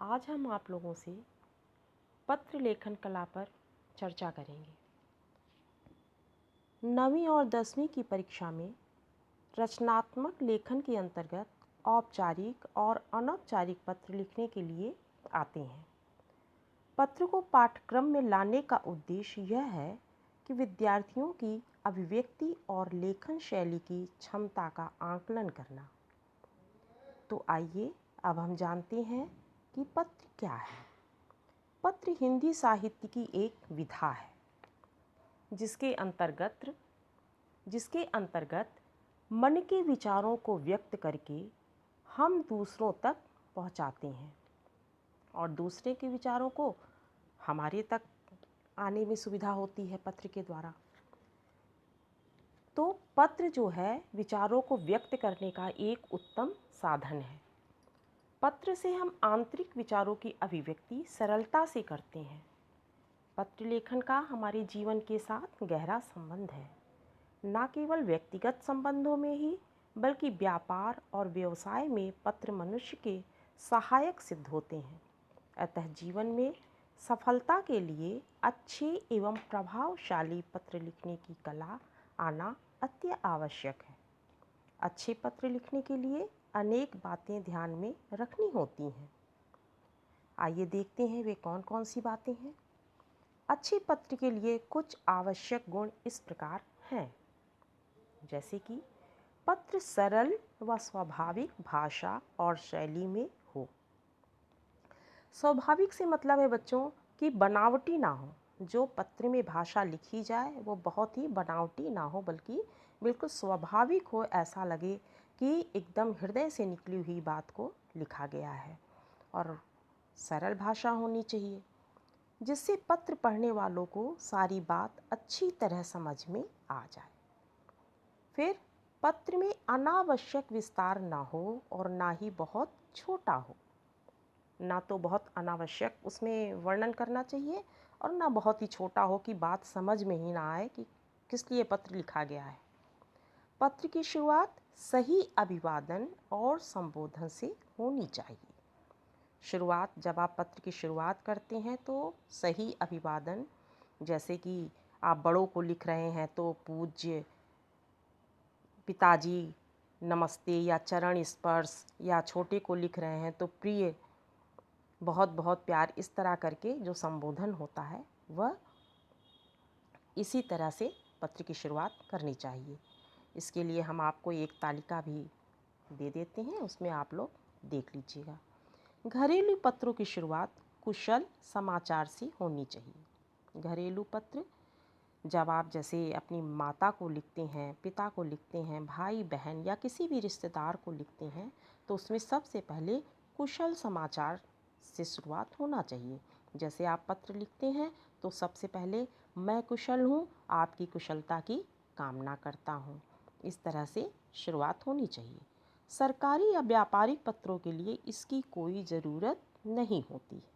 आज हम आप लोगों से पत्र लेखन कला पर चर्चा करेंगे। 9वीं और 10वीं की परीक्षा में रचनात्मक लेखन के अंतर्गत औपचारिक और अनौपचारिक पत्र लिखने के लिए आते हैं। पत्र को पाठ्यक्रम में लाने का उद्देश्य यह है कि विद्यार्थियों की अभिव्यक्ति और लेखन शैली की क्षमता का आकलन करना। तो आइए अब हम जानते हैं कि पत्र क्या है। पत्र हिंदी साहित्य की एक विधा है जिसके अंतर्गत मन के विचारों को व्यक्त करके हम दूसरों तक पहुंचाते हैं और दूसरे के विचारों को हमारे तक आने में सुविधा होती है पत्र के द्वारा। तो पत्र जो है विचारों को व्यक्त करने का एक उत्तम साधन है। पत्र से हम आंतरिक विचारों की अभिव्यक्ति सरलता से करते हैं। पत्र लेखन का हमारे जीवन के साथ गहरा संबंध है, न केवल व्यक्तिगत संबंधों में ही बल्कि व्यापार और व्यवसाय में पत्र मनुष्य के सहायक सिद्ध होते हैं। अतः जीवन में सफलता के लिए अच्छे एवं प्रभावशाली पत्र लिखने की कला आना अति आवश्यक है। अच्छे पत्र लिखने के लिए अनेक बातें ध्यान में रखनी होती हैं। आइए देखते हैं वे कौन कौन सी बातें हैं। अच्छे पत्र के लिए कुछ आवश्यक गुण इस प्रकार हैं, जैसे कि पत्र सरल व स्वाभाविक भाषा और शैली में हो। स्वाभाविक से मतलब है बच्चों कि बनावटी ना हो। जो पत्र में भाषा लिखी जाए वो बहुत ही बनावटी ना हो, बल्कि बिल्कुल स्वाभाविक हो, ऐसा लगे कि एकदम हृदय से निकली हुई बात को लिखा गया है। और सरल भाषा होनी चाहिए जिससे पत्र पढ़ने वालों को सारी बात अच्छी तरह समझ में आ जाए। फिर पत्र में अनावश्यक विस्तार ना हो और ना ही बहुत छोटा हो। ना तो बहुत अनावश्यक उसमें वर्णन करना चाहिए और ना बहुत ही छोटा हो कि बात समझ में ही ना आए कि किस लिए पत्र लिखा गया है। पत्र की शुरुआत सही अभिवादन और संबोधन से होनी चाहिए। शुरुआत जब आप पत्र की शुरुआत करते हैं तो सही अभिवादन, जैसे कि आप बड़ों को लिख रहे हैं तो पूज्य पिताजी नमस्ते या चरण स्पर्श, या छोटे को लिख रहे हैं तो प्रिय बहुत बहुत प्यार, इस तरह करके जो संबोधन होता है वह इसी तरह से पत्र की शुरुआत करनी चाहिए। इसके लिए हम आपको एक तालिका भी दे देते हैं, उसमें आप लोग देख लीजिएगा। घरेलू पत्रों की शुरुआत कुशल समाचार से होनी चाहिए। घरेलू पत्र जब आप जैसे अपनी माता को लिखते हैं, पिता को लिखते हैं, भाई बहन या किसी भी रिश्तेदार को लिखते हैं तो उसमें सबसे पहले कुशल समाचार से शुरुआत होना चाहिए। जैसे आप पत्र लिखते हैं तो सबसे पहले मैं कुशल हूँ, आपकी कुशलता की कामना करता हूँ, इस तरह से शुरुआत होनी चाहिए। सरकारी या व्यापारिक पत्रों के लिए इसकी कोई ज़रूरत नहीं होती है।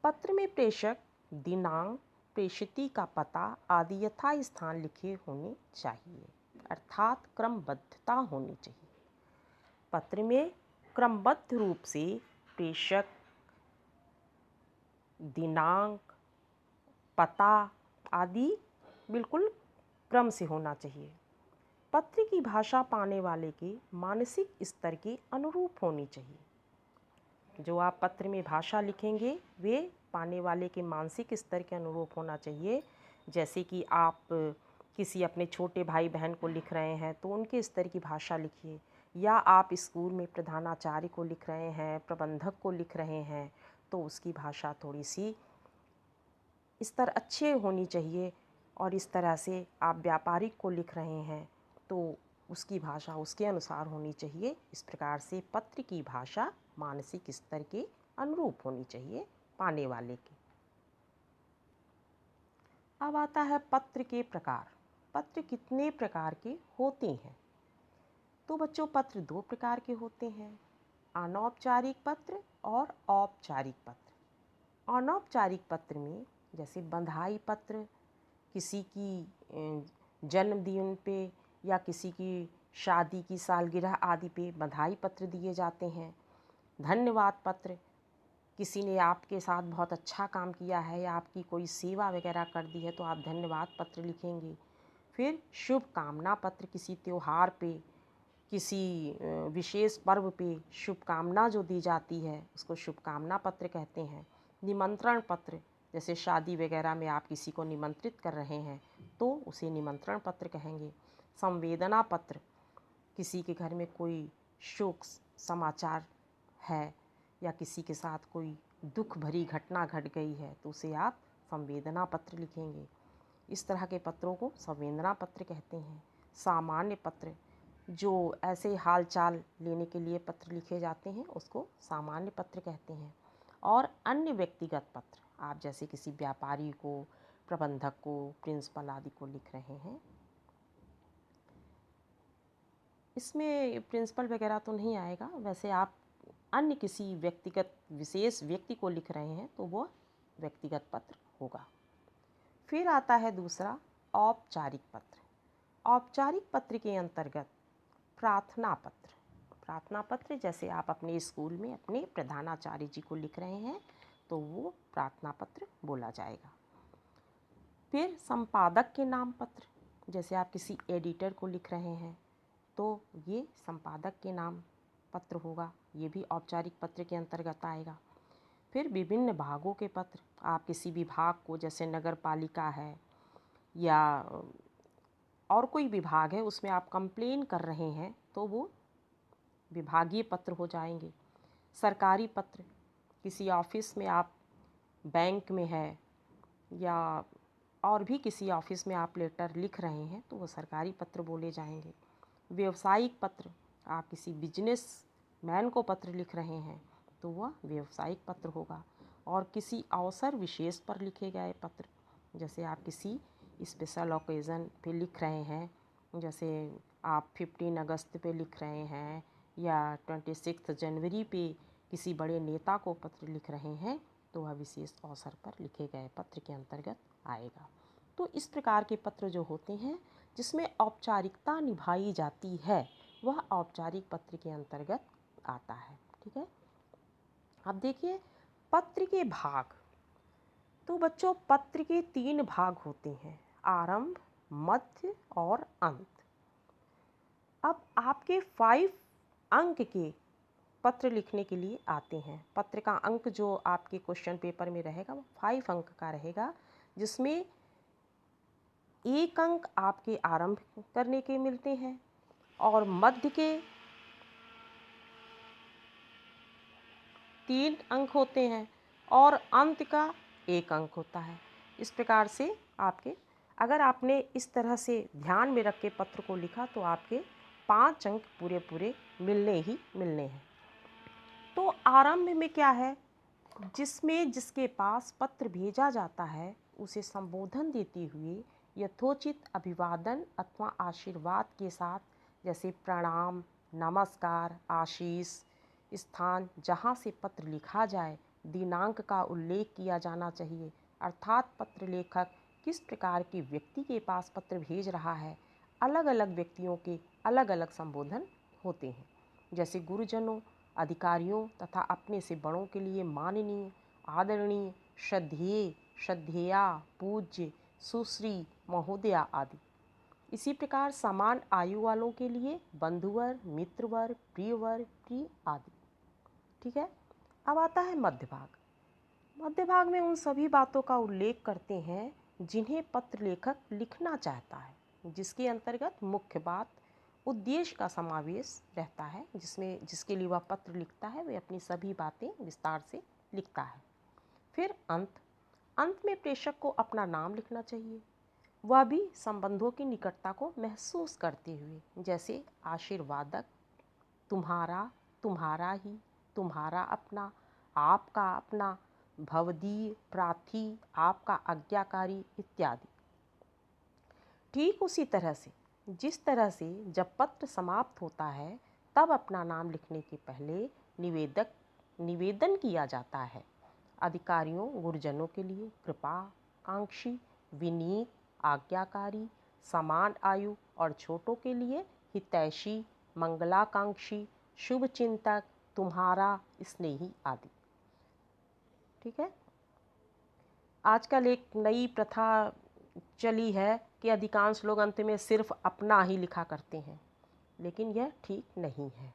पत्र में प्रेषक, दिनांक, प्रेषिती का पता आदि यथास्थान लिखे होने चाहिए, अर्थात क्रमबद्धता होनी चाहिए। पत्र में क्रमबद्ध रूप से प्रेषक, दिनांक, पता आदि बिल्कुल क्रम से होना चाहिए। पत्र की भाषा पाने वाले के मानसिक स्तर के अनुरूप होनी चाहिए। जो आप पत्र में भाषा लिखेंगे वे पाने वाले के मानसिक स्तर के अनुरूप होना चाहिए। जैसे कि आप किसी अपने छोटे भाई बहन को लिख रहे हैं तो उनके स्तर की भाषा लिखिए, या आप स्कूल में प्रधानाचार्य को लिख रहे हैं, प्रबंधक को लिख रहे हैं तो उसकी भाषा थोड़ी सी स्तर अच्छे होनी चाहिए। और इस तरह से आप व्यापारिक को लिख रहे हैं तो उसकी भाषा उसके अनुसार होनी चाहिए। इस प्रकार से पत्र की भाषा मानसिक स्तर के अनुरूप होनी चाहिए पाने वाले की। अब आता है पत्र के प्रकार। पत्र कितने प्रकार के होते हैं? तो बच्चों पत्र दो प्रकार के होते हैं, अनौपचारिक पत्र और औपचारिक पत्र। अनौपचारिक पत्र में जैसे बंधाई पत्र, किसी की जन्मदिन पे या किसी की शादी की सालगिरह आदि पे बधाई पत्र दिए जाते हैं। धन्यवाद पत्र, किसी ने आपके साथ बहुत अच्छा काम किया है या आपकी कोई सेवा वगैरह कर दी है तो आप धन्यवाद पत्र लिखेंगे। फिर शुभकामना पत्र, किसी त्योहार पे, किसी विशेष पर्व पे शुभकामना जो दी जाती है उसको शुभकामना पत्र कहते हैं। निमंत्रण पत्र, जैसे शादी वगैरह में आप किसी को निमंत्रित कर रहे हैं तो उसे निमंत्रण पत्र कहेंगे। संवेदना पत्र, किसी के घर में कोई शोक समाचार है या किसी के साथ कोई दुख भरी घटना घट गई है तो उसे आप संवेदना पत्र लिखेंगे। इस तरह के पत्रों को संवेदना पत्र कहते हैं। सामान्य पत्र, जो ऐसे हाल चाल लेने के लिए पत्र लिखे जाते हैं उसको सामान्य पत्र कहते हैं। और अन्य व्यक्तिगत पत्र, आप जैसे किसी व्यापारी को, प्रबंधक को, प्रिंसिपल आदि को लिख रहे हैं, इसमें प्रिंसिपल वगैरह तो नहीं आएगा, वैसे आप अन्य किसी व्यक्तिगत विशेष व्यक्ति को लिख रहे हैं तो वो व्यक्तिगत पत्र होगा। फिर आता है दूसरा औपचारिक पत्र। औपचारिक पत्र के अंतर्गत प्रार्थना पत्र। प्रार्थना पत्र जैसे आप अपने स्कूल में अपने प्रधानाचार्य जी को लिख रहे हैं तो वो प्रार्थना पत्र बोला जाएगा। फिर संपादक के नाम पत्र, जैसे आप किसी एडिटर को लिख रहे हैं तो ये संपादक के नाम पत्र होगा, ये भी औपचारिक पत्र के अंतर्गत आएगा। फिर विभिन्न भागों के पत्र, आप किसी विभाग को, जैसे नगर पालिका है या और कोई विभाग है उसमें आप कंप्लेन कर रहे हैं तो वो विभागीय पत्र हो जाएंगे। सरकारी पत्र, किसी ऑफिस में आप, बैंक में है या और भी किसी ऑफिस में आप लेटर लिख रहे हैं तो वो सरकारी पत्र बोले जाएंगे। व्यावसायिक पत्र, आप किसी बिजनेस मैन को पत्र लिख रहे हैं तो वह व्यावसायिक पत्र होगा। और किसी अवसर विशेष पर लिखे गए पत्र, जैसे आप किसी स्पेशल ओकेज़न पे लिख रहे हैं, जैसे आप 15 अगस्त पे लिख रहे हैं या 26 जनवरी पे किसी बड़े नेता को पत्र लिख रहे हैं तो वह विशेष अवसर पर लिखे गए पत्र के अंतर्गत आएगा। तो इस प्रकार के पत्र जो होते हैं जिसमें औपचारिकता निभाई जाती है वह औपचारिक पत्र के अंतर्गत आता है। ठीक है, अब देखिए पत्र के भाग। तो बच्चों पत्र के 3 भाग होते हैं, आरंभ, मध्य और अंत। अब आपके 5 अंक के पत्र लिखने के लिए आते हैं। पत्र का अंक जो आपके क्वेश्चन पेपर में रहेगा वो 5 अंक का रहेगा, जिसमें 1 अंक आपके आरंभ करने के मिलते हैं और मध्य के 3 अंक होते हैं और अंत का 1 अंक होता है। इस प्रकार से आपके, अगर आपने इस तरह से ध्यान में रख के पत्र को लिखा तो आपके 5 अंक पूरे पूरे मिलने ही मिलने हैं। तो आरंभ में क्या है, जिसमें जिसके पास पत्र भेजा जाता है उसे संबोधन देते हुए यथोचित अभिवादन अथवा आशीर्वाद के साथ, जैसे प्रणाम, नमस्कार, आशीष, स्थान जहाँ से पत्र लिखा जाए, दिनांक का उल्लेख किया जाना चाहिए, अर्थात पत्र लेखक किस प्रकार के व्यक्ति के पास पत्र भेज रहा है। अलग अलग व्यक्तियों के अलग अलग संबोधन होते हैं, जैसे गुरुजनों, अधिकारियों तथा अपने से बड़ों के लिए माननीय, आदरणीय, श्रद्धेय, श्रद्धेया, पूज्य, सुश्री, महोदया आदि। इसी प्रकार समान आयु वालों के लिए बंधुवर, मित्रवर, प्रियवर, प्रिय आदि। ठीक है, अब आता है मध्य भाग। मध्य भाग में उन सभी बातों का उल्लेख करते हैं जिन्हें पत्र लेखक लिखना चाहता है, जिसके अंतर्गत मुख्य बात, उद्देश्य का समावेश रहता है, जिसके लिए वह पत्र लिखता है वह अपनी सभी बातें विस्तार से लिखता है। फिर अंत में प्रेषक को अपना नाम लिखना चाहिए, वह भी संबंधों की निकटता को महसूस करते हुए, जैसे आशीर्वादक, तुम्हारा, तुम्हारा ही, तुम्हारा अपना, आपका अपना, भवदीय, प्रार्थी, आपका आज्ञाकारी इत्यादि। ठीक उसी तरह से जिस तरह से जब पत्र समाप्त होता है तब अपना नाम लिखने के पहले निवेदन किया जाता है। अधिकारियों, गुरुजनों के लिए कृपा कांक्षी, विनीत, आज्ञाकारी, समान आयु और छोटों के लिए हितैषी, मंगलाकांक्षी, शुभ चिंतक, तुम्हारा स्नेही आदि। ठीक है। आजकल एक नई प्रथा चली है कि अधिकांश लोग अंत में सिर्फ अपना ही लिखा करते हैं, लेकिन यह ठीक नहीं है।